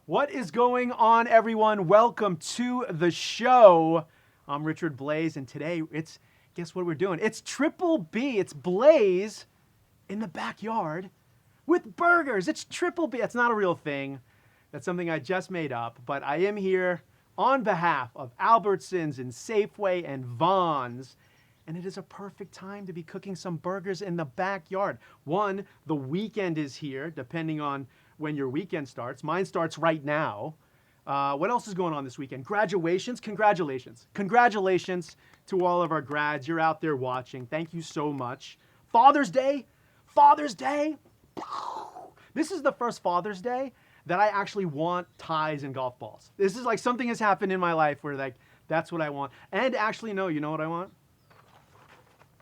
What is going on, everyone? Welcome to the show. I'm Richard Blais, and today guess what we're doing? It's Triple B. It's Blais in the backyard with burgers. It's Triple B. It's not a real thing. That's something I just made up, but I am here on behalf of Albertsons and Safeway and Vons, and it is a perfect time to be cooking some burgers in the backyard. One, the weekend is here, depending on when your weekend starts. Mine starts right now. What else is going on this weekend? Graduations. Congratulations. Congratulations to all of our grads. You're out there watching. Thank you so much. Father's Day. Father's Day. This is the first Father's Day that I actually want ties and golf balls. This is like something has happened in my life where like that's what I want. And actually, no, you know what I want?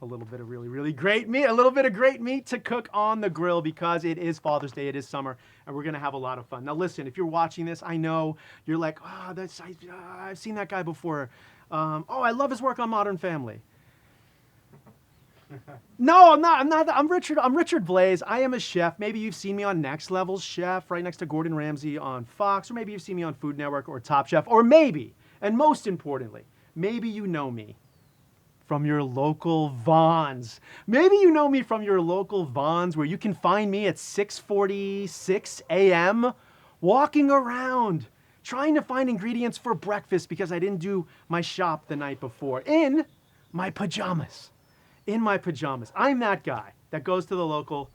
A little bit of really, really great meat, a little bit of great meat to cook on the grill because it is Father's Day, it is summer, and we're gonna have a lot of fun. Now listen, if you're watching this, I know you're like, I've seen that guy before. I love his work on Modern Family. No, I'm not. I'm Richard Blais. I am a chef. Maybe you've seen me on Next Level's Chef, right next to Gordon Ramsay on Fox, or maybe you've seen me on Food Network or Top Chef, or maybe, and most importantly, maybe you know me from your local Vons. Maybe you know me from your local Vons where you can find me at 6:46 a.m. walking around trying to find ingredients for breakfast because I didn't do my shop the night before in my pajamas. In my pajamas. I'm that guy that goes to the local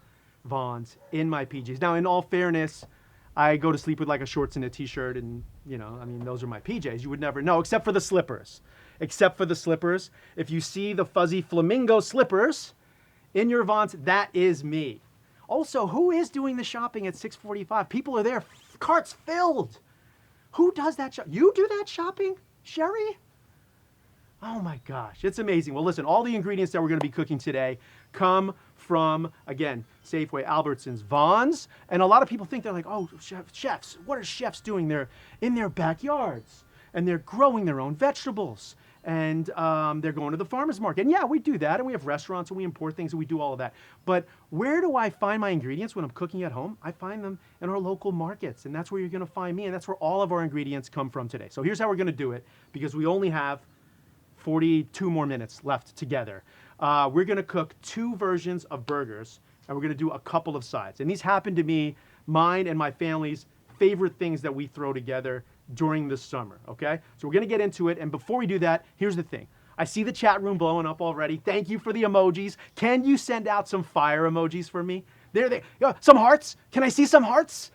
Vons in my PJs. Now, in all fairness, I go to sleep with like a shorts and a t-shirt and, those are my PJs. You would never know, except for the slippers. Except for the slippers. If you see the fuzzy flamingo slippers in your Vons, that is me. Also, who is doing the shopping at 6:45? People are there, carts filled. Who does that You do that shopping, Sherry? Oh my gosh, it's amazing. Well, listen, all the ingredients that we're going to be cooking today come from, again, Safeway, Albertsons, Vons, and a lot of people think they're like, oh, chefs, what are chefs doing? They're in their backyards, and they're growing their own vegetables, and they're going to the farmer's market. And yeah, we do that, and we have restaurants, and we import things, and we do all of that. But where do I find my ingredients when I'm cooking at home? I find them in our local markets, and that's where you're going to find me, and that's where all of our ingredients come from today. So here's how we're going to do it, because we only have 42 more minutes left together. We're gonna cook 2 versions of burgers, and we're gonna do a couple of sides. And these happen to be mine and my family's favorite things that we throw together during the summer, okay? So we're gonna get into it, and before we do that, here's the thing. I see the chat room blowing up already. Thank you for the emojis. Can you send out some fire emojis for me? There, some hearts. Can I see some hearts?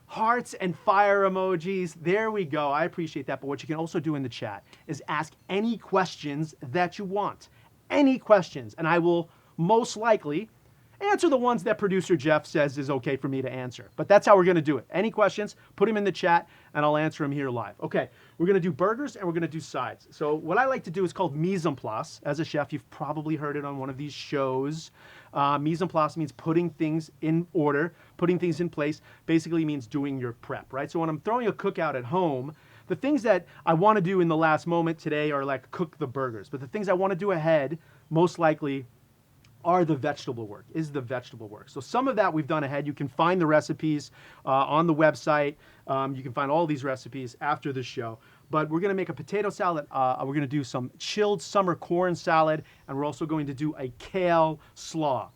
Hearts and fire emojis. There we go. I appreciate that. But what you can also do in the chat is ask any questions that you want. Any questions. And I will most likely answer the ones that producer Jeff says is okay for me to answer. But that's how we're going to do it. Any questions, put them in the chat and I'll answer them here live. Okay, we're going to do burgers and we're going to do sides. So what I like to do is called mise en place. As a chef, you've probably heard it on one of these shows. Mise en place means putting things in order, putting things in place, basically means doing your prep, right? So when I'm throwing a cookout at home, the things that I want to do in the last moment today are like cook the burgers. But the things I want to do ahead, most likely, are the vegetable work, is the vegetable work. So some of that we've done ahead. You can find the recipes on the website. You can find all these recipes after the show. But we're gonna make a potato salad. We're gonna do some chilled summer corn salad, and we're also going to do a kale slaw.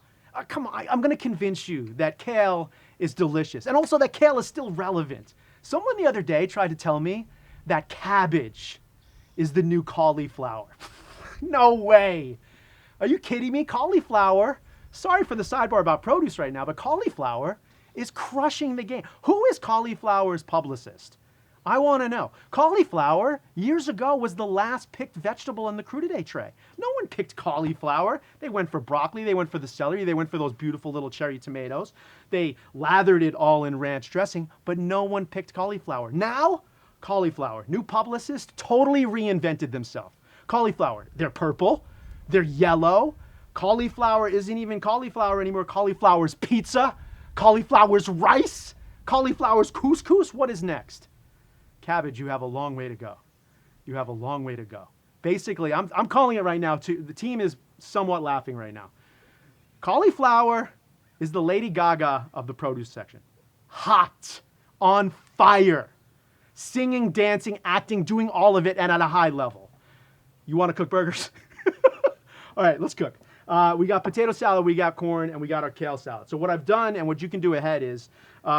Come on, I'm gonna convince you that kale is delicious, and also that kale is still relevant. Someone the other day tried to tell me that cabbage is the new cauliflower. No way. Are you kidding me? Cauliflower, sorry for the sidebar about produce right now, but cauliflower is crushing the game. Who is cauliflower's publicist? I want to know. Cauliflower, years ago, was the last picked vegetable in the crudités tray. No one picked cauliflower. They went for broccoli, they went for the celery, they went for those beautiful little cherry tomatoes. They lathered it all in ranch dressing, but no one picked cauliflower. Now, cauliflower, new publicist, totally reinvented themselves. Cauliflower, they're purple. They're yellow. Cauliflower isn't even cauliflower anymore. Cauliflower's pizza. Cauliflower's rice. Cauliflower's couscous. What is next? Cabbage, you have a long way to go. You have a long way to go. Basically, I'm calling it right now too. The team is somewhat laughing right now. Cauliflower is the Lady Gaga of the produce section. Hot. On fire. singing, dancing, acting, doing all of it, and at a high level. You want to cook burgers? All right, let's cook. We got potato salad, we got corn, and we got our kale salad. So what I've done and what you can do ahead is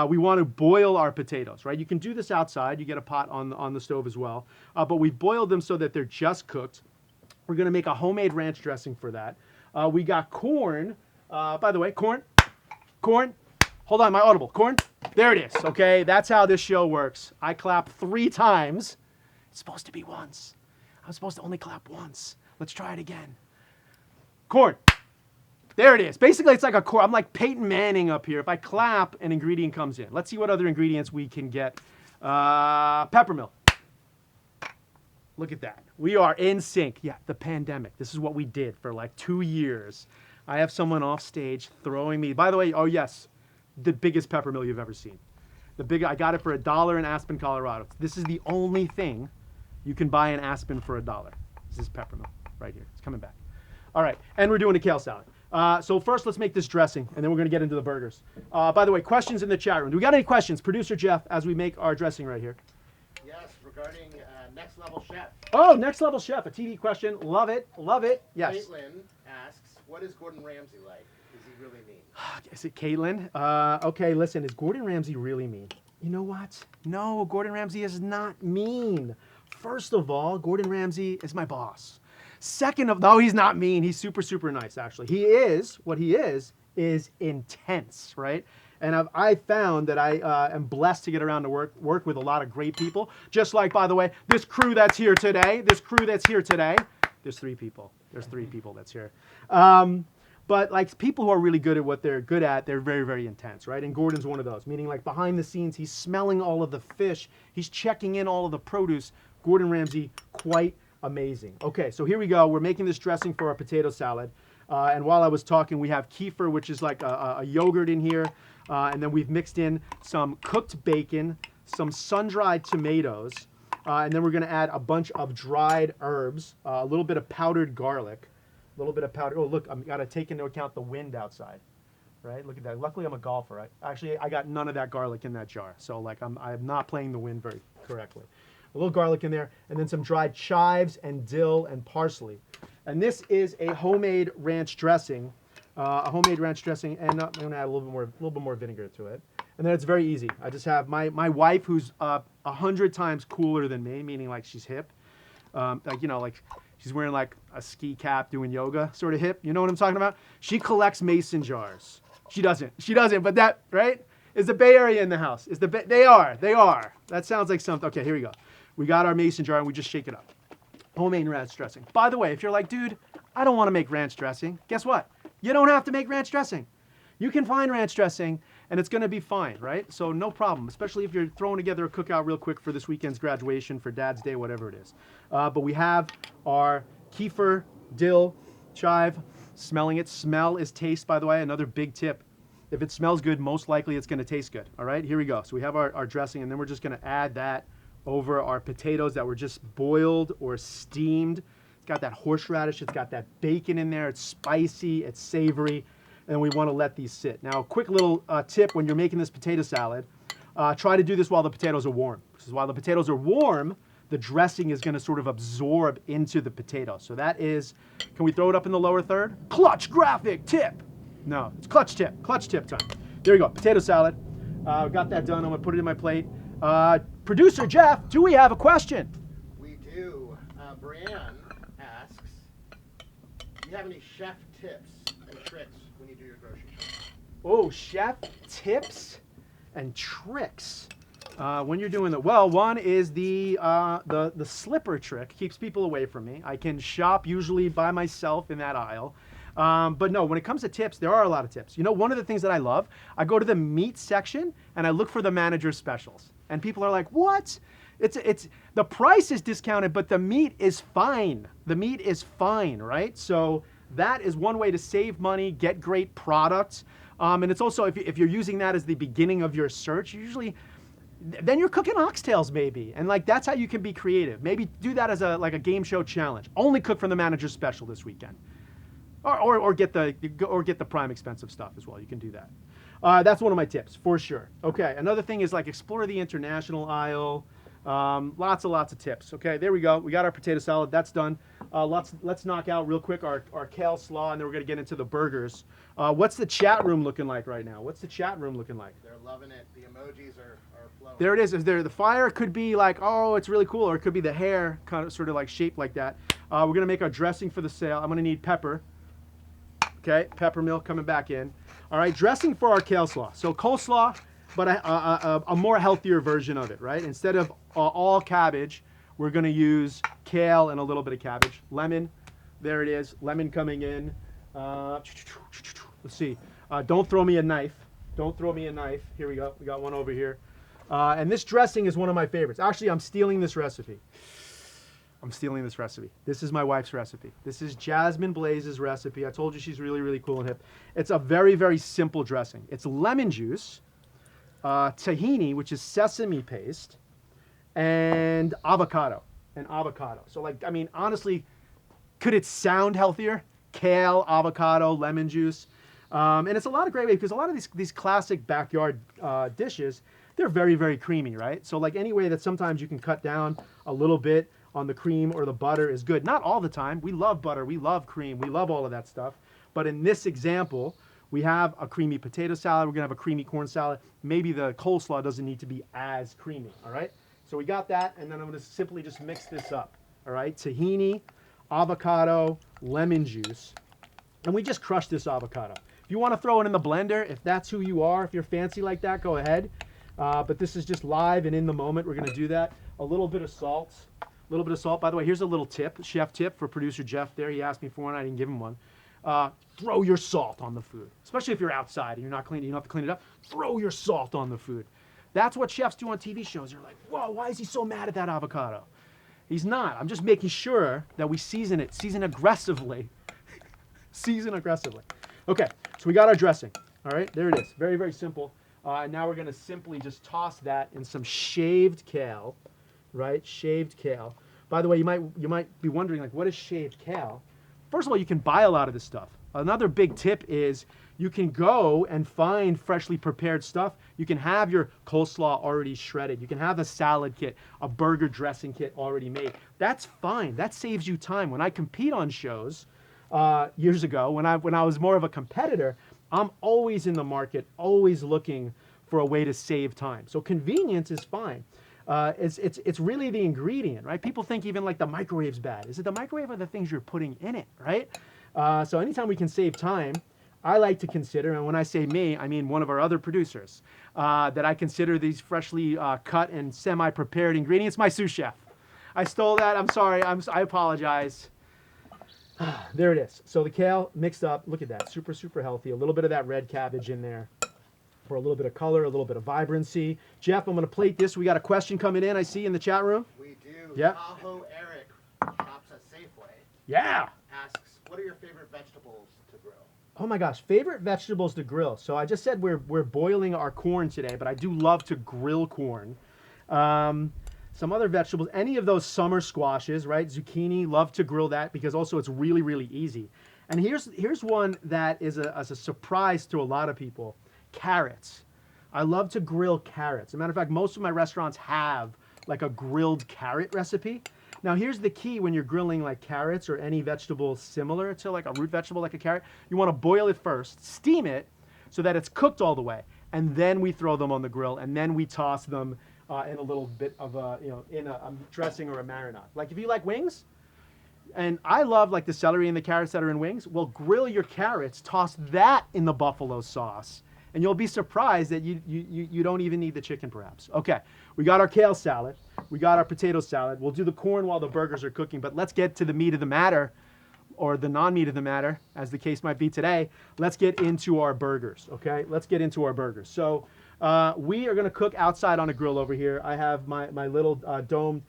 we want to boil our potatoes, right? You can do this outside. You get a pot on the stove as well. But we've boiled them so that they're just cooked. We're going to make a homemade ranch dressing for that. We got corn. By the way, corn. Hold on, my audible. Corn. There it is, okay? That's how this show works. I clap 3 times. It's supposed to be once. I'm supposed to only clap once. Let's try it again. Corn. There it is. Basically, it's like a corn. I'm like Peyton Manning up here. If I clap, an ingredient comes in. Let's see what other ingredients we can get. Peppermill. Look at that. We are in sync. Yeah, the pandemic. This is what we did for like 2 years. I have someone off stage throwing me. By the way, oh yes, the biggest peppermill you've ever seen. I got it for $1 in Aspen, Colorado. This is the only thing you can buy in Aspen for $1. This is peppermill right here. It's coming back. All right, and we're doing a kale salad. So first, let's make this dressing, and then we're going to get into the burgers. By the way, questions in the chat room. Do we got any questions? Producer Jeff, as we make our dressing right here. Yes, regarding Next Level Chef. Oh, Next Level Chef, a TV question. Love it, love it. Yes. Caitlin asks, what is Gordon Ramsay like? Is he really mean? Is it Caitlin? Okay, listen, is Gordon Ramsay really mean? You know what? No, Gordon Ramsay is not mean. First of all, Gordon Ramsay is my boss. Second of, no, he's not mean. He's super, super nice, actually. What he is intense, right? And I found that I am blessed to get around to work with a lot of great people. Just like, by the way, this crew that's here today. There's 3 people. There's 3 people that's here. But like people who are really good at what they're good at, they're very, very intense, right? And Gordon's one of those, meaning like behind the scenes, he's smelling all of the fish. He's checking in all of the produce. Gordon Ramsay, quite amazing. Okay, so here we go. We're making this dressing for our potato salad. And while I was talking, we have kefir, which is like a yogurt in here. And then we've mixed in some cooked bacon, some sun-dried tomatoes. And then we're going to add a bunch of dried herbs, a little bit of powdered garlic. A little bit of powder. Oh, look, I've got to take into account the wind outside, right? Look at that. Luckily, I'm a golfer. Actually, I got none of that garlic in that jar. So, like, I'm not playing the wind very correctly. A little garlic in there, and then some dried chives and dill and parsley. And this is a homemade ranch dressing, and I'm going to add a little bit more vinegar to it. And then it's very easy. I just have my wife, who's 100 times cooler than me, meaning like she's hip, like she's wearing like a ski cap, doing yoga, sort of hip. You know what I'm talking about? She collects mason jars. She doesn't. But that, right? Is the Bay Area in the house? They are. That sounds like something. Okay, here we go. We got our mason jar and we just shake it up. Homemade ranch dressing. By the way, if you're like, dude, I don't want to make ranch dressing, guess what? You don't have to make ranch dressing. You can find ranch dressing and it's going to be fine, right? So no problem, especially if you're throwing together a cookout real quick for this weekend's graduation, for Dad's Day, whatever it is. But we have our kefir, dill, chive, smelling it. Smell is taste, by the way, another big tip. If it smells good, most likely it's going to taste good. All right, here we go. So we have our dressing, and then we're just going to add that over our potatoes that were just boiled or steamed. It's got that horseradish, it's got that bacon in there, it's spicy, it's savory, and we want to let these sit. Now, a quick little tip when you're making this potato salad, try to do this while the potatoes are warm. Because while the potatoes are warm, the dressing is going to sort of absorb into the potatoes. So that is, can we throw it up in the lower third? Clutch graphic tip. No, it's clutch tip time. There we go, potato salad. Got that done, I'm going to put it in my plate. Producer Jeff, do we have a question? We do. Brianne asks, do you have any chef tips and tricks when you do your grocery shopping? Oh, chef tips and tricks. When you're doing one is the slipper trick. Keeps people away from me. I can shop usually by myself in that aisle. But no, when it comes to tips, there are a lot of tips. You know, one of the things that I love, I go to the meat section and I look for the manager's specials. And people are like, what? It's the price is discounted, but the meat is fine. The meat is fine, right? So that is one way to save money, get great products. And it's also, if you're using that as the beginning of your search, then you're cooking oxtails maybe. And like, that's how you can be creative. Maybe do that as a game show challenge. Only cook from the manager's special this weekend. Or get the prime expensive stuff as well. You can do that. That's one of my tips for sure. Okay, another thing is like explore the international aisle. Lots of tips. Okay, there we go. We got our potato salad. That's done. Let's knock out real quick our kale slaw, and then we're gonna get into the burgers. What's the chat room looking like right now? What's the chat room looking like? They're loving it. The emojis are flowing. There it is. The fire could be like, oh, it's really cool, or it could be the hair kind of sort of like shaped like that. We're gonna make our dressing for the sale. I'm gonna need pepper. Okay, pepper milk coming back in. All right, dressing for our kale slaw. So coleslaw, but a more healthier version of it, right? Instead of all cabbage, we're gonna use kale and a little bit of cabbage. Lemon, there it is. Lemon coming in. Let's see. Don't throw me a knife. Don't throw me a knife. Here we go. We got one over here. And this dressing is one of my favorites. Actually, I'm stealing this recipe. This is my wife's recipe. This is Jasmine Blais's recipe. I told you she's really, really cool and hip. It's a very, very simple dressing. It's lemon juice, tahini, which is sesame paste, and avocado. So, like, I mean, honestly, could it sound healthier? Kale, avocado, lemon juice. And it's a lot of great ways because a lot of these classic backyard dishes, they're very, very creamy, right? So like any way that sometimes you can cut down a little bit on the cream or the butter is good. Not all the time. We love butter. We love cream. We love all of that stuff. But in this example, we have a creamy potato salad. We're going to have a creamy corn salad. Maybe the coleslaw doesn't need to be as creamy, all right? So we got that, and then I'm going to simply just mix this up, all right? Tahini, avocado, lemon juice, and we just crush this avocado. If you want to throw it in the blender, if that's who you are, if you're fancy like that, go ahead. But this is just live and in the moment. We're going to do that. A little bit of salt. By the way, here's a little tip, chef tip for producer Jeff there. He asked me for one. I didn't give him one. Throw your salt on the food, especially if you're outside and you're not cleaning. You don't have to clean it up. Throw your salt on the food. That's what chefs do on TV shows. You're like, whoa, why is he so mad at that avocado? He's not. I'm just making sure that we season it. Season aggressively. Season aggressively. Okay, so we got our dressing. All right, there it is. Very, very simple. And now we're going to simply just toss that in some shaved kale, right? Shaved kale. By the way, you might be wondering, like, what is shaved kale? First of all, you can buy a lot of this stuff. Another big tip is you can go and find freshly prepared stuff. You can have your coleslaw already shredded. You can have a salad kit, a burger dressing kit already made. That's fine. That saves you time. When I compete on shows years ago, when I was more of a competitor, I'm always in the market, always looking for a way to save time. So convenience is fine. It's really the ingredient, right? People think even like the microwave's bad. Is it the microwave or the things you're putting in it, right? So anytime we can save time, I like to consider, and when I say me, I mean one of our other producers, that I consider these freshly cut and semi-prepared ingredients, my sous chef. I stole that. I'm sorry. I apologize. There it is. So the kale mixed up. Look at that. Super, super healthy. A little bit of that red cabbage in there for a little bit of color, a little bit of vibrancy. Jeff, I'm going to plate this. We got a question coming in, I see, in the chat room. We do. Yeah. Tahoe Eric shops at Safeway. Yeah. Asks, what are your favorite vegetables to grill? Oh my gosh, favorite vegetables to grill. So I just said we're boiling our corn today, but I do love to grill corn. Some other vegetables, any of those summer squashes, right? Zucchini, love to grill that because also it's really, really easy. And here's one that is a surprise to a lot of people. Carrots. I love to grill carrots. As a matter of fact, most of my restaurants have like a grilled carrot recipe. Now here's the key when you're grilling like carrots or any vegetable similar to like a root vegetable like a carrot. You want to boil it first, steam it so that it's cooked all the way, and then we throw them on the grill, and then we toss them in a little bit of a, in a dressing or a marinade. Like if you like wings, and I love like the celery and the carrots that are in wings, well, grill your carrots, toss that in the buffalo sauce, and you'll be surprised that you don't even need the chicken perhaps. Okay, we got our kale salad. We got our potato salad. We'll do the corn while the burgers are cooking, but let's get to the meat of the matter, or the non-meat of the matter, as the case might be today. Let's get into our burgers, okay? Let's get into our burgers. So we are gonna cook outside on a grill over here. I have my little domed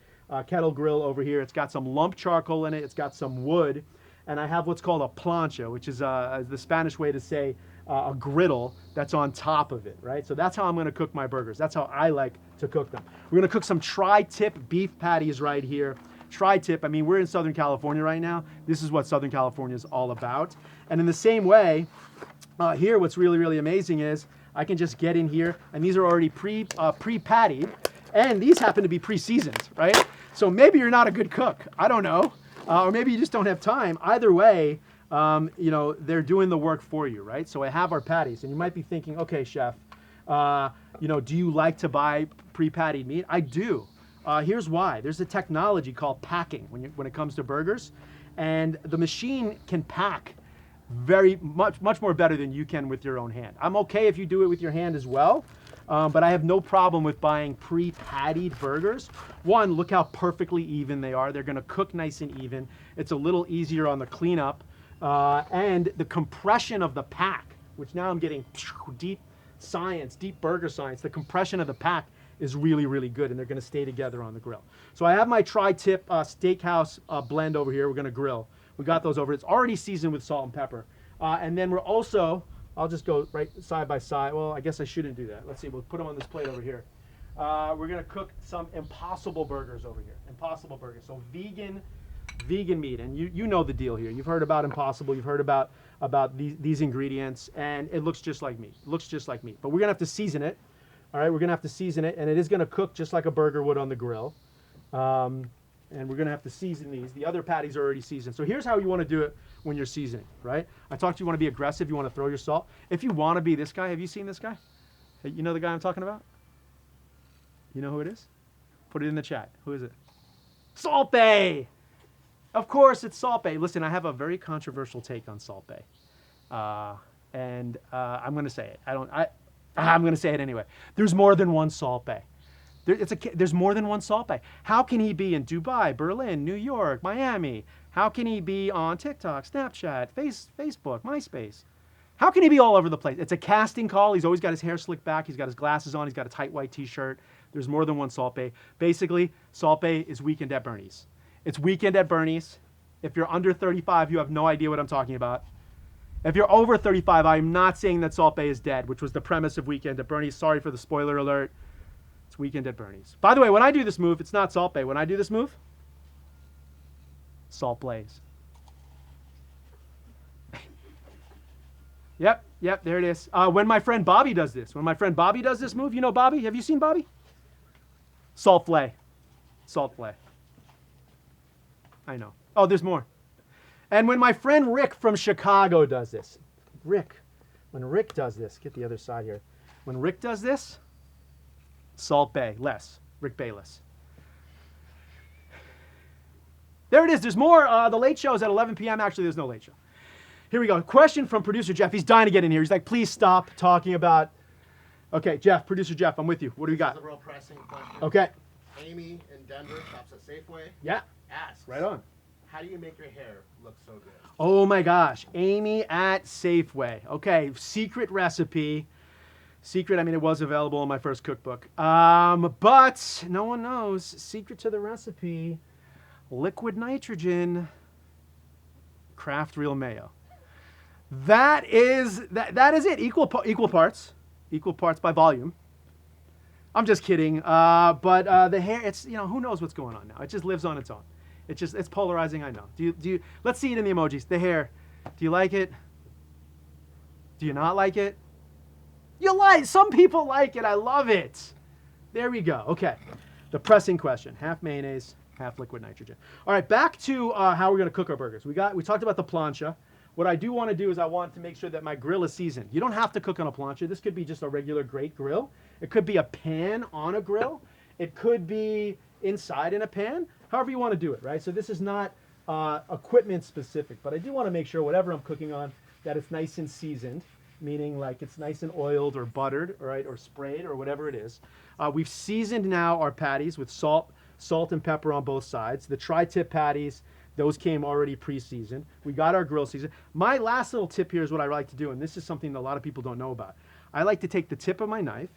kettle grill over here. It's got some lump charcoal in it. It's got some wood. And I have what's called a plancha, which is the Spanish way to say a griddle that's on top of it, right? So that's how I'm gonna cook my burgers. That's how I like to cook them. We're gonna cook some tri-tip beef patties right here. Tri-tip, I mean, we're in Southern California right now. This is what Southern California is all about. And in the same way, here what's really, really amazing is I can just get in here, and these are already pre-pattied, And these happen to be pre-seasoned, right? So maybe you're not a good cook. I don't know. Or maybe you just don't have time. Either way, you know, they're doing the work for you, right? So I have our patties, and you might be thinking, okay, chef, you know, do you like to buy pre-pattied meat? I do. Here's why. There's a technology called packing when it comes to burgers, and the machine can pack very much more better than you can with your own hand. I'm okay if you do it with your hand as well, but I have no problem with buying pre-pattied burgers. One, look how perfectly even they are. They're gonna cook nice and even. It's a little easier on the cleanup, and the compression of the pack, which now I'm getting deep science, deep burger science. The compression of the pack is really, really good, and they're gonna stay together on the grill. So I have my tri-tip steakhouse blend over here. We're gonna grill. We got those over. It's already seasoned with salt and pepper. And then we're also, I'll just go right side by side. Well, I guess I shouldn't do that. Let's see, we'll put them on this plate over here. We're gonna cook some Impossible burgers over here. Impossible burgers, so vegan meat. And you know the deal here. You've heard about Impossible, you've heard about these ingredients, and it looks just like meat. It looks just like meat, but we're gonna have to season it. All right, we're gonna have to season it, and it is gonna cook just like a burger would on the grill. And we're gonna have to season these. The other patties are already seasoned. So here's how you wanna do it when you're seasoning, right? I talked to you wanna be aggressive, you wanna throw your salt. If you wanna be this guy, have you seen this guy? Hey, you know the guy I'm talking about? You know who it is? Put it in the chat. Who is it? Salt Bae! Of course, it's Salt Bae. Listen, I have a very controversial take on Salt Bae. And I'm gonna say it. I'm gonna say it anyway. There's more than one Salt Bae. There's more than one Salt Bae. How can he be in Dubai, Berlin, New York, Miami? How can he be on TikTok, Snapchat, Facebook, MySpace? How can he be all over the place? It's a casting call. He's always got his hair slicked back. He's got his glasses on. He's got a tight white t-shirt. There's more than one Salt Bae. Basically, Salt Bae is Weekend at Bernie's. It's Weekend at Bernie's. If you're under 35, you have no idea what I'm talking about. If you're over 35, I'm not saying that Salt Bae is dead, which was the premise of Weekend at Bernie's. Sorry for the spoiler alert. It's Weekend at Bernie's. By the way, when I do this move, it's not Salt Bae. When I do this move, Salt Blais. Yep, there it is. When my friend Bobby does this, move, you know Bobby? Have you seen Bobby? Salt Flay. Salt Flay. I know. Oh, there's more. And when my friend Rick from Chicago does this, when Rick does this, get the other side here. When Rick does this, Salt Bae, less. Rick Bayless. There it is. There's more. The late show is at 11 p.m. Actually, there's no late show. Here we go. Question from producer Jeff. He's dying to get in here. He's like, please stop talking about... Okay, Jeff, producer Jeff, I'm with you. What do we got? This is a real pressing question. Okay. Amy in Denver, shops at Safeway. Yeah. Asks. Right on. How do you make your hair look so good? Oh my gosh. Amy at Safeway. Okay, secret recipe. Secret, I mean, it was available in my first cookbook. But no one knows. Secret to the recipe. Liquid nitrogen. Kraft real mayo. That is it. Equal parts. Equal parts by volume. I'm just kidding. But the hair, it's, you know, who knows what's going on now. It just lives on its own. It's polarizing, I know. Do you, let's see it in the emojis. The hair. Do you like it? Do you not like it? Some people like it. I love it. There we go. Okay. The pressing question. Half mayonnaise, half liquid nitrogen. All right, back to how we're going to cook our burgers. We talked about the plancha. What I do want to do is I want to make sure that my grill is seasoned. You don't have to cook on a plancha. This could be just a regular grate grill. It could be a pan on a grill. It could be inside in a pan. However you want to do it, right? So this is not equipment specific, but I do want to make sure whatever I'm cooking on, that it's nice and seasoned, meaning like it's nice and oiled or buttered, right, or sprayed or whatever it is. We've seasoned now our patties with salt and pepper on both sides. The tri-tip patties, those came already pre-seasoned. We got our grill seasoned. My last little tip here is what I like to do, and this is something that a lot of people don't know about. I like to take the tip of my knife,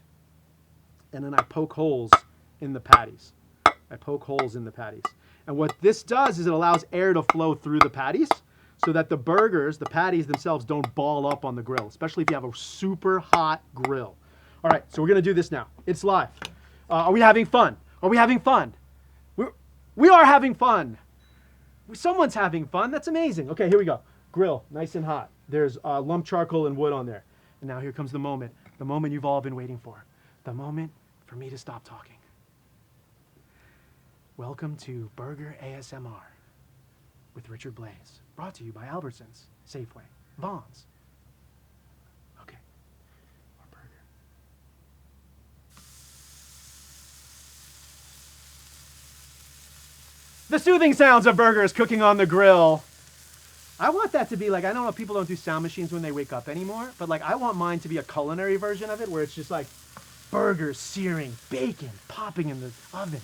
and then I poke holes in the patties. And what this does is it allows air to flow through the patties so that the patties themselves don't ball up on the grill, especially if you have a super hot grill. All right, so we're gonna do this now. It's live. Are we having fun? Are we having fun? We are having fun. Someone's having fun. That's amazing. Okay, here we go. Grill, nice and hot. There's lump charcoal and wood on there. And now here comes the moment you've all been waiting for. The moment for me to stop talking. Welcome to Burger ASMR with Richard Blais. Brought to you by Albertsons, Safeway, Vaughn's. Okay, our burger. The soothing sounds of burgers cooking on the grill. I want that to be like, I don't know, people don't do sound machines when they wake up anymore, but like I want mine to be a culinary version of it where it's just like burgers searing, bacon popping in the oven.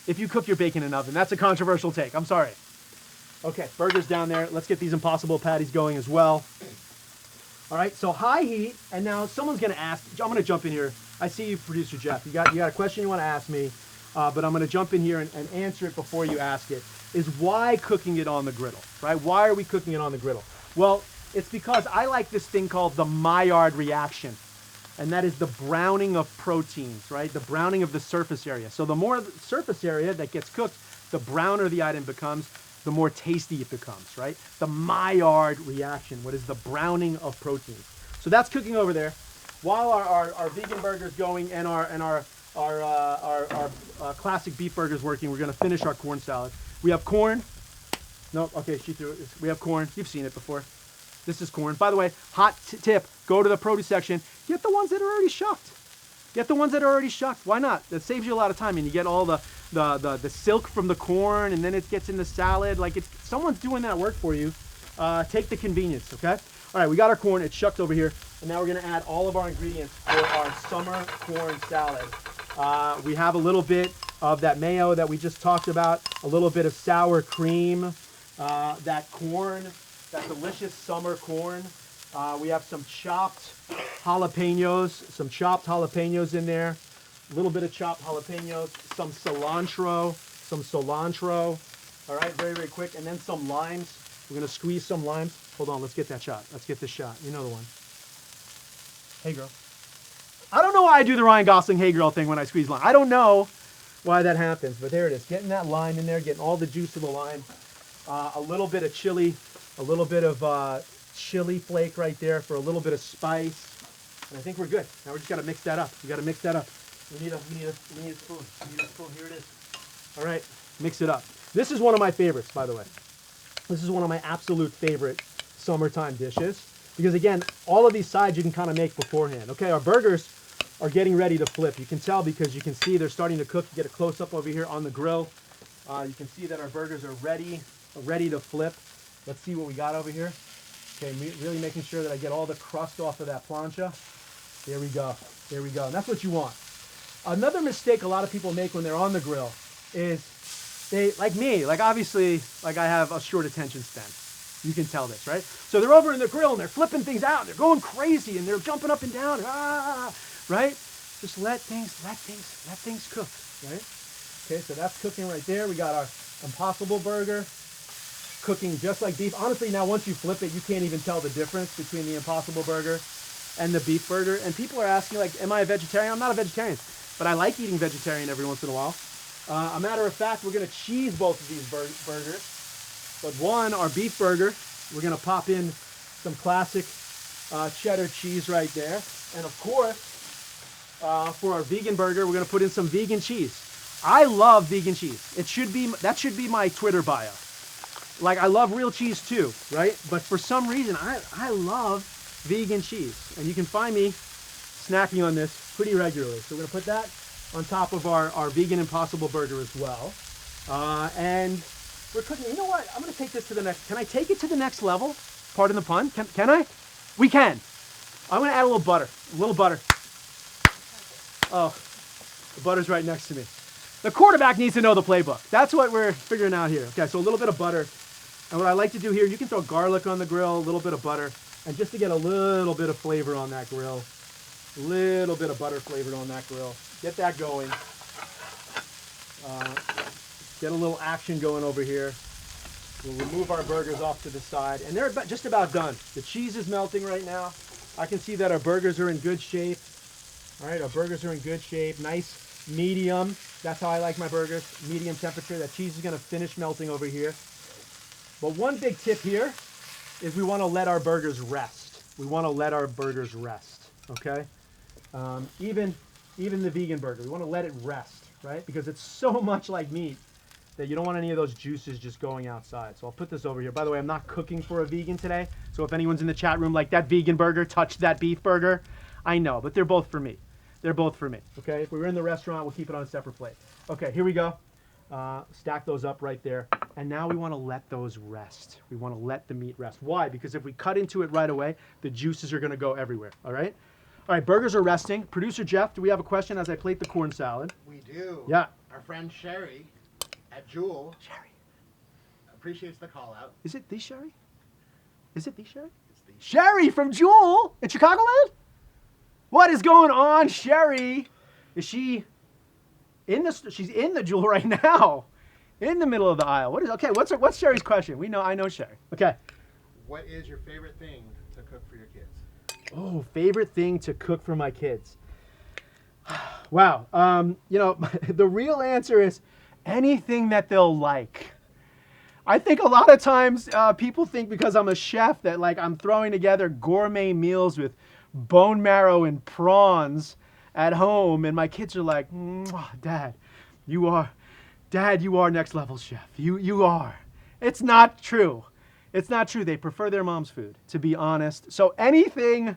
If you cook your bacon in an oven, that's a controversial take. I'm sorry. Okay, burgers down there. Let's get these Impossible patties going as well. All right, so high heat, and now someone's gonna ask, I'm gonna jump in here. I see you, Producer Jeff. You got a question you wanna ask me, but I'm gonna jump in here and answer it before you ask it, is why cooking it on the griddle, right? Why are we cooking it on the griddle? Well, it's because I like this thing called the Maillard reaction. And that is the browning of proteins, right? The browning of the surface area. So the more surface area that gets cooked, the browner the item becomes, the more tasty it becomes, right? The Maillard reaction, what is the browning of proteins. So that's cooking over there. While our vegan burger's going and our classic beef burger's working, we're gonna finish our corn salad. We have corn. No, okay, she threw it. We have corn. You've seen it before. This is corn. By the way, hot tip, go to the produce section. Get the ones that are already shucked. Get the ones that are already shucked. Why not? That saves you a lot of time, and you get all the silk from the corn, and then it gets in the salad. Like, it's someone's doing that work for you. Take the convenience, okay? All right, we got our corn. It's shucked over here, and now we're gonna add all of our ingredients for our summer corn salad. We have a little bit of that mayo that we just talked about, a little bit of sour cream, that corn, that delicious summer corn. We have some chopped jalapenos in there, a little bit of chopped jalapenos, some cilantro, all right, very, very quick, and then some limes. We're gonna squeeze some limes. Hold on, let's get that shot. Let's get this shot. You know the one. Hey, girl. I don't know why I do the Ryan Gosling hey, girl thing when I squeeze lime. I don't know why that happens, but there it is. Getting that lime in there, getting all the juice of the lime. A little bit of chili, a little bit of chili flake right there for a little bit of spice, and I think we're good. Now we just got to mix that up. We got to mix that up. We need a spoon. We need a spoon. Here it is. All right, mix it up. This is one of my favorites, by the way. This is one of my absolute favorite summertime dishes because again, all of these sides you can kind of make beforehand. Okay, our burgers are getting ready to flip. You can tell because you can see they're starting to cook. You get a close up over here on the grill. You can see that our burgers are ready to flip. Let's see what we got over here. Okay, really making sure that I get all the crust off of that plancha. There we go. There we go. And that's what you want. Another mistake a lot of people make when they're on the grill is they, like me, like obviously, like I have a short attention span. You can tell this, right? So they're over in the grill and they're flipping things out. And they're going crazy and they're jumping up and down. Right? Just let things cook, right? Okay, so that's cooking right there. We got our Impossible burger cooking just like beef. Honestly, now once you flip it, you can't even tell the difference between the Impossible burger and the beef burger. And people are asking, like, am I a vegetarian? I'm not a vegetarian, but I like eating vegetarian every once in a while. A matter of fact, we're going to cheese both of these burgers. But one, our beef burger, we're going to pop in some classic cheddar cheese right there. And of course, for our vegan burger, we're going to put in some vegan cheese. I love vegan cheese. That should be my Twitter bio. Like, I love real cheese too, right? But for some reason, I love vegan cheese. And you can find me snacking on this pretty regularly. So we're gonna put that on top of our vegan Impossible burger as well. And we're cooking. You know what? I'm gonna take this to the next. Can I take it to the next level? Pardon the pun. Can I? We can. I'm gonna add a little butter. Oh, the butter's right next to me. The quarterback needs to know the playbook. That's what we're figuring out here. Okay, so a little bit of butter. And what I like to do here, you can throw garlic on the grill, a little bit of butter, and just to get a little bit of flavor on that grill. A little bit of butter flavor on that grill. Get that going. Get a little action going over here. We'll remove our burgers off to the side. And they're just about done. The cheese is melting right now. I can see that our burgers are in good shape. All right, our burgers are in good shape. Nice medium. That's how I like my burgers. Medium temperature. That cheese is going to finish melting over here. But one big tip here is we want to let our burgers rest. We want to let our burgers rest, okay? Even the vegan burger, we want to let it rest, right? Because it's so much like meat that you don't want any of those juices just going outside. So I'll put this over here. By the way, I'm not cooking for a vegan today. So if anyone's in the chat room like that vegan burger touched that beef burger, I know, but they're both for me. They're both for me, okay? If we were in the restaurant, we'll keep it on a separate plate. Okay, here we go. Stack those up right there. And now we want to let those rest. We want to let the meat rest. Why? Because if we cut into it right away, the juices are going to go everywhere, all right? All right, burgers are resting. Producer Jeff, do we have a question as I plate the corn salad? We do. Yeah. Our friend Sherry at Jewel Sherry. appreciates the call out. Is it the Sherry? Is it the Sherry? It's the Sherry from Jewel in Chicagoland? What is going on, Sherry? Is she in the? She's in the Jewel right now, in the middle of the aisle. What is? Okay, what's Sherry's question? I know Sherry. Okay. What is your favorite thing to cook for your kids? Oh, favorite thing to cook for my kids. Wow. The real answer is anything that they'll like. I think a lot of times people think because I'm a chef that like I'm throwing together gourmet meals with bone marrow and prawns at home, and my kids are like, Dad, you are next level chef. You are. It's not true. It's not true. They prefer their mom's food, to be honest. So anything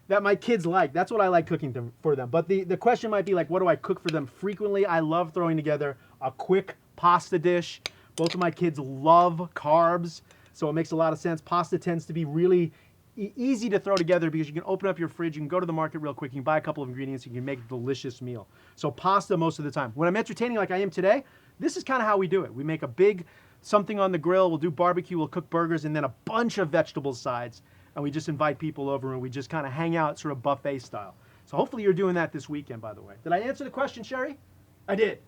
that my kids like, that's what I like cooking for them. But the question might be like, what do I cook for them frequently? I love throwing together a quick pasta dish. Both of my kids love carbs, so it makes a lot of sense. Pasta tends to be really easy to throw together because you can open up your fridge, you can go to the market real quick, you can buy a couple of ingredients, you can make a delicious meal. So pasta most of the time. When I'm entertaining like I am today, this is kind of how we do it. We make a big something on the grill, we'll do barbecue, we'll cook burgers, and then a bunch of vegetable sides, and we just invite people over and we just kind of hang out sort of buffet style. So hopefully you're doing that this weekend, by the way. Did I answer the question, Sherry? I did.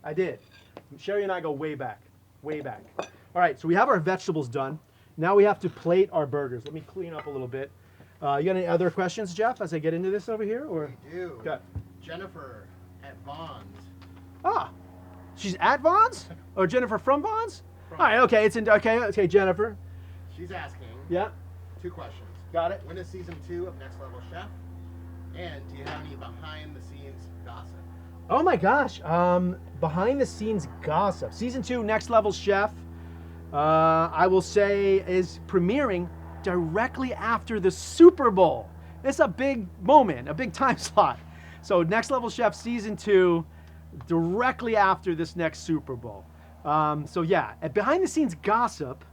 Sherry and I go way back. All right, so we have our vegetables done. Now we have to plate our burgers. Let me clean up a little bit. You got any other questions, Jeff, as I get into this over here? Or? We do. Okay. Jennifer at Vaughn's. Ah, she's at Vaughn's? Or Jennifer from Vaughn's? All right, okay, okay, Jennifer. She's asking. Yeah. 2 questions. Got it. When is season 2 of Next Level Chef? And do you have any behind the scenes gossip? Oh my gosh, behind the scenes gossip. Season 2, Next Level Chef, I will say is premiering directly after the Super Bowl. It's a big moment, a big time slot. So Next Level Chef Season 2, directly after this next Super Bowl. So yeah, behind the scenes gossip,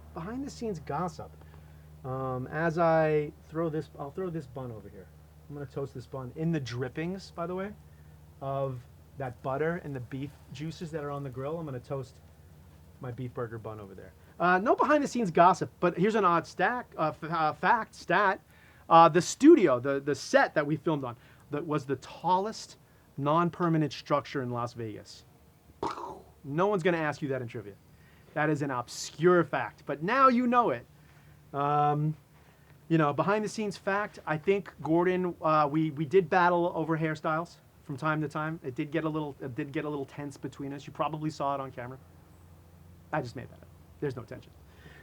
as I throw this, I'll throw this bun over here. I'm gonna toast this bun in the drippings, by the way, of that butter and the beef juices that are on the grill. I'm gonna toast my beef burger bun over there. No behind the scenes gossip, but here's an odd stat. The studio, the set that we filmed on, that was the tallest non-permanent structure in Las Vegas. No one's gonna ask you that in trivia. That is an obscure fact, but now you know it. Behind the scenes fact, I think Gordon, we did battle over hairstyles from time to time. It did get a little tense between us. You probably saw it on camera. I just made that up. There's no tension.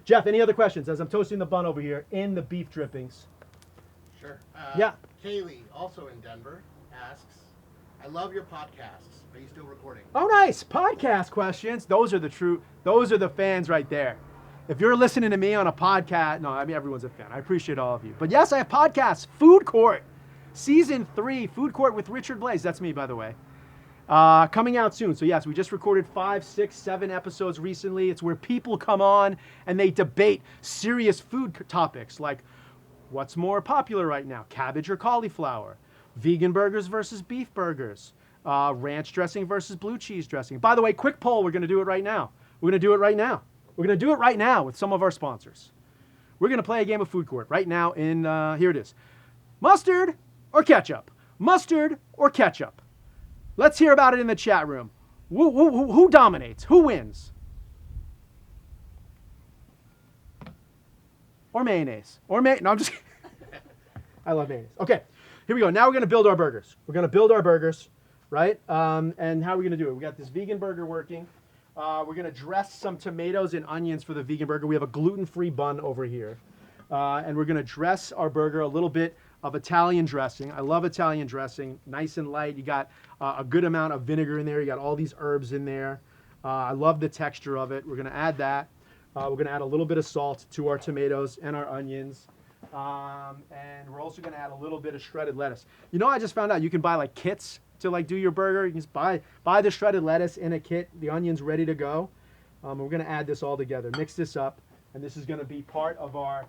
Jeff, any other questions as I'm toasting the bun over here in the beef drippings? Sure. Yeah. Kaylee, also in Denver, asks, I love your podcasts. Are you still recording? Oh, nice. Podcast questions. Those are the fans right there. If you're listening to me on a podcast, no, I mean, everyone's a fan. I appreciate all of you. But yes, I have podcasts. Food Court, Season 3, Food Court with Richard Blais. That's me, by the way. Coming out soon. So yes, we just recorded 5, 6, 7 episodes recently. It's where people come on and they debate serious food topics like what's more popular right now, cabbage or cauliflower, vegan burgers versus beef burgers, ranch dressing versus blue cheese dressing. By the way, quick poll, we're going to do it right now. We're going to do it right now with some of our sponsors. We're going to play a game of Food Court right now in, here it is. Mustard or ketchup? Mustard or ketchup? Let's hear about it in the chat room. Who dominates? Who wins? Or mayonnaise? No, I'm just kidding. I love mayonnaise. Okay, here we go. Now we're going to build our burgers. Right? And how are we going to do it? We got this vegan burger working. We're going to dress some tomatoes and onions for the vegan burger. We have a gluten-free bun over here. And we're going to dress our burger a little bit of Italian dressing. I love Italian dressing, nice and light. You got a good amount of vinegar in there. You got all these herbs in there. I love the texture of it. We're gonna add that. We're gonna add a little bit of salt to our tomatoes and our onions. And we're also gonna add a little bit of shredded lettuce. You know, I just found out you can buy like kits to like do your burger. You can just buy the shredded lettuce in a kit, the onions ready to go. We're gonna add this all together, mix this up, and this is gonna be part of our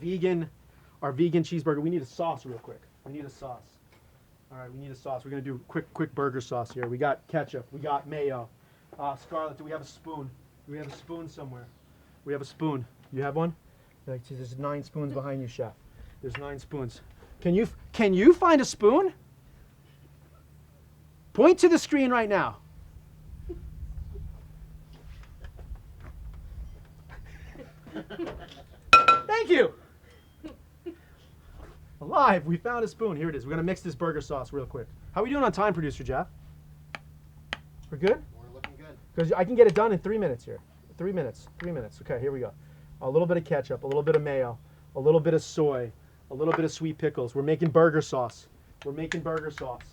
vegan cheeseburger. We need a sauce real quick. We need a sauce. All right, we need a sauce. We're gonna do quick burger sauce here. We got ketchup, we got mayo. Scarlett, do we have a spoon? Do we have a spoon somewhere? We have a spoon. You have one? Like, there's 9 spoons behind you, chef. There's 9 spoons. Can you find a spoon? Point to the screen right now. Thank you. Alive, we found a spoon. Here it is. We're gonna mix this burger sauce real quick. How are we doing on time, producer Jeff? We're good? We're looking good. Because I can get it done in 3 minutes here. 3 minutes. 3 minutes. Okay, here we go. A little bit of ketchup, a little bit of mayo, a little bit of soy, a little bit of sweet pickles. We're making burger sauce. We're making burger sauce.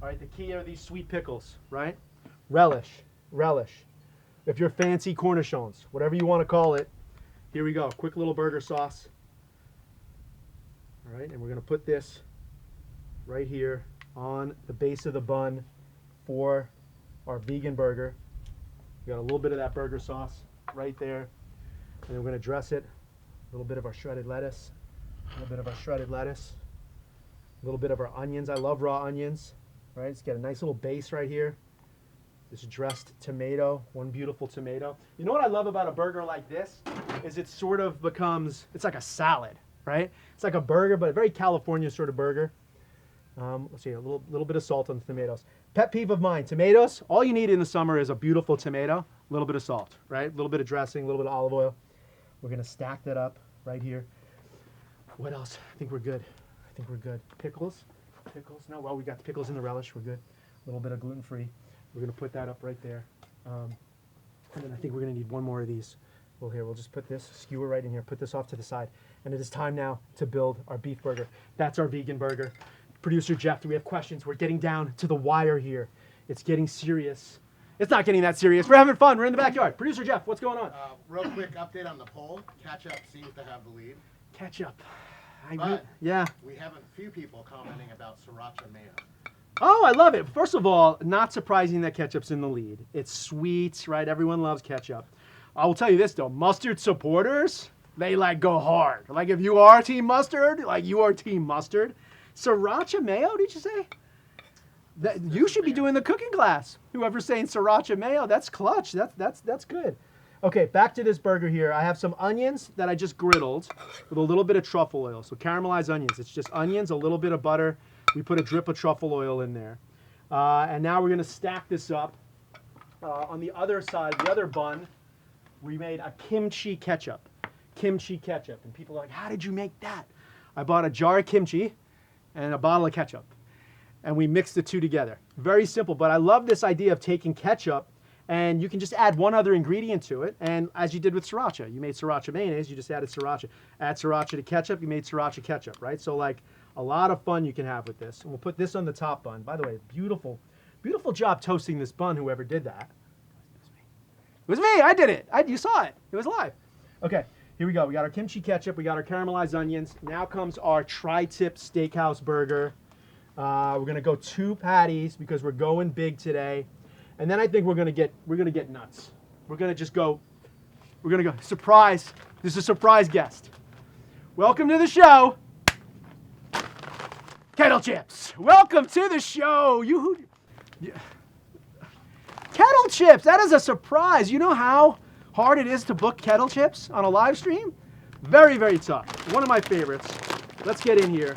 All right, the key are these sweet pickles, right? Relish. If you're fancy cornichons, whatever you want to call it, here we go. Quick little burger sauce. All right, and we're going to put this right here on the base of the bun for our vegan burger. We got a little bit of that burger sauce right there. And then we're going to dress it. A little bit of our shredded lettuce. A little bit of our shredded lettuce. A little bit of our onions. I love raw onions. Right? Let's get a nice little base right here. This dressed tomato. One beautiful tomato. You know what I love about a burger like this? Is it sort of becomes, it's like a salad, right? It's like a burger, but a very California sort of burger. Let's see, a little bit of salt on the tomatoes. Pet peeve of mine, tomatoes. All you need in the summer is a beautiful tomato, a little bit of salt, right? A little bit of dressing, a little bit of olive oil. We're gonna stack that up right here. What else? I think we're good. Pickles. No, well, we got the pickles and the relish. We're good. A little bit of gluten-free. We're gonna put that up right there. And then I think we're gonna need one more of these. Well, here, we'll just put this skewer right in here. Put this off to the side. And it is time now to build our beef burger. That's our vegan burger. Producer Jeff, do we have questions? We're getting down to the wire here. It's getting serious. It's not getting that serious. We're having fun. We're in the backyard. Producer Jeff, what's going on? Real quick update on the poll. Ketchup seems to have the lead. Ketchup. Yeah. We have a few people commenting about sriracha mayo. Oh, I love it. First of all, not surprising that ketchup's in the lead. It's sweet, right? Everyone loves ketchup. I will tell you this, though. Mustard supporters, they like go hard. Like if you are team mustard, like you are team mustard. Sriracha mayo, did you say? That you should be doing the cooking class. Whoever's saying sriracha mayo, that's clutch. That's good. Okay, back to this burger here. I have some onions that I just griddled with a little bit of truffle oil. So caramelized onions. It's just onions, a little bit of butter. We put a drip of truffle oil in there. And now we're gonna stack this up. On the other side, the other bun, we made a kimchi ketchup. Kimchi ketchup. And people are like, how did you make that? I bought a jar of kimchi and a bottle of ketchup. And we mixed the two together. Very simple, but I love this idea of taking ketchup and you can just add one other ingredient to it. And as you did with sriracha, you made sriracha mayonnaise, you just added sriracha. Add sriracha to ketchup, you made sriracha ketchup, right? So like a lot of fun you can have with this. And we'll put this on the top bun. By the way, beautiful job toasting this bun, whoever did that. It was me, I did it. You saw it, it was live. Okay, here we go. We got our kimchi ketchup, we got our caramelized onions. Now comes our tri-tip steakhouse burger. We're gonna go 2 patties because we're going big today. And then I think we're gonna get nuts. We're gonna go surprise. This is a surprise guest. Welcome to the show. Kettle Chips. Welcome to the show. Kettle Chips, that is a surprise. You know how hard it is to book Kettle Chips on a live stream? Very, very tough. One of my favorites. Let's get in here.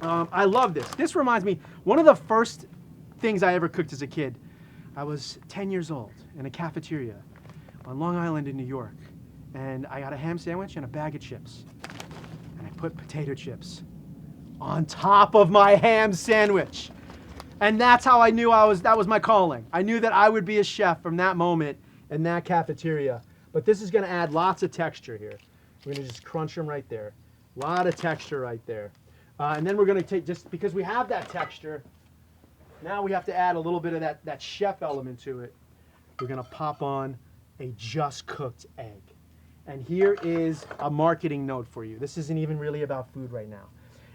I love this. This reminds me, one of the first things I ever cooked as a kid, I was 10 years old in a cafeteria on Long Island in New York. And I got a ham sandwich and a bag of chips. And I put potato chips on top of my ham sandwich. And that's how I knew that was my calling. I knew that I would be a chef from that moment in that cafeteria. But this is gonna add lots of texture here. We're gonna just crunch them right there. A lot of texture right there. And then we're gonna take, just because we have that texture, now we have to add a little bit of that chef element to it. we're gonna pop on a just cooked egg. And here is a marketing note for you. This isn't even really about food right now.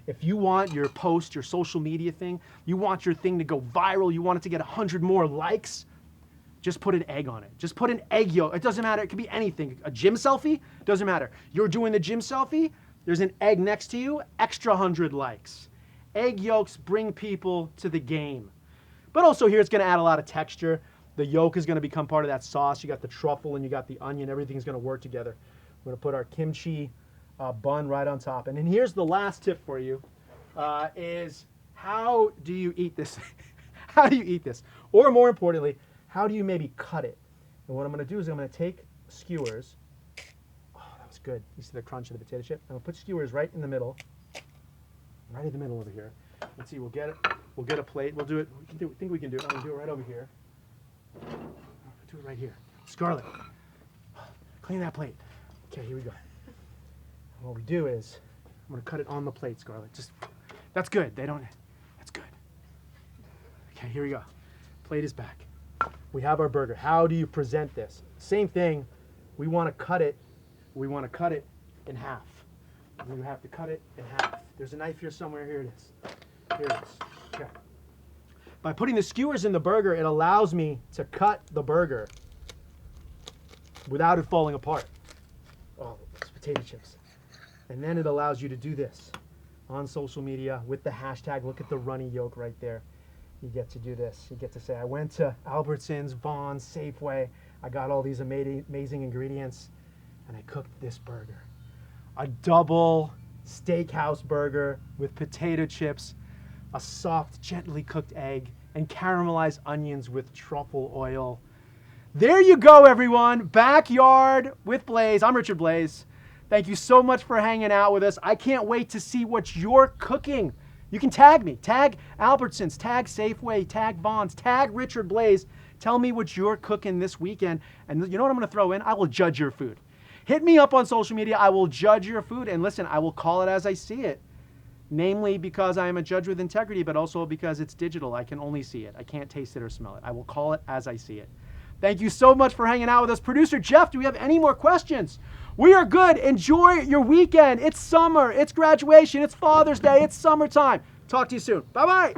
If you want your post, your social media thing, you want your thing to go viral, you want it to get 100 more likes, just put an egg on it. Just put an egg yolk. It doesn't matter. It could be anything. A gym selfie, doesn't matter. You're doing the gym selfie, there's an egg next to you, extra 100 likes. Egg yolks bring people to the game. But also here it's gonna add a lot of texture. The yolk is gonna become part of that sauce. You got the truffle and you got the onion. Everything's gonna work together. We're gonna put our kimchi bun right on top. And then here's the last tip for you, is how do you eat this? How do you eat this? Or more importantly, how do you maybe cut it? And what I'm gonna do is I'm gonna take skewers. Oh, that was good. You see the crunch of the potato chip? I'm gonna put skewers right in the middle. Right in the middle over here. Let's see, we'll get it. We'll get a plate. We'll do it. We can do it. I think we can do it. I'm gonna do it right over here. Do it right here. Scarlett, clean that plate. Okay, here we go. What we do is, I'm gonna cut it on the plate, Scarlett. Just, that's good. That's good. Okay, here we go. Plate is back. We have our burger. How do you present this? Same thing. We want to cut it. We want to cut it in half. We have to cut it in half. There's a knife here somewhere. Here it is. Here it is. Okay. By putting the skewers in the burger, it allows me to cut the burger without it falling apart. Oh, it's potato chips. And then it allows you to do this on social media with the hashtag. Look at the runny yolk right there. You get to do this. You get to say, I went to Albertsons, Vons, Safeway. I got all these amazing ingredients, and I cooked this burger. A double steakhouse burger with potato chips, a soft, gently cooked egg, and caramelized onions with truffle oil. There you go, everyone. Backyard with Blais. I'm Richard Blais. Thank you so much for hanging out with us. I can't wait to see what you're cooking. You can tag me. Tag Albertsons, tag Safeway, tag Vons, tag Richard Blais. Tell me what you're cooking this weekend. And you know what I'm going to throw in? I will judge your food. Hit me up on social media. I will judge your food. And listen, I will call it as I see it. Namely because I am a judge with integrity, but also because it's digital. I can only see it. I can't taste it or smell it. I will call it as I see it. Thank you so much for hanging out with us. Producer Jeff, do we have any more questions? We are good. Enjoy your weekend. It's summer. It's graduation. It's Father's Day. It's summertime. Talk to you soon. Bye-bye.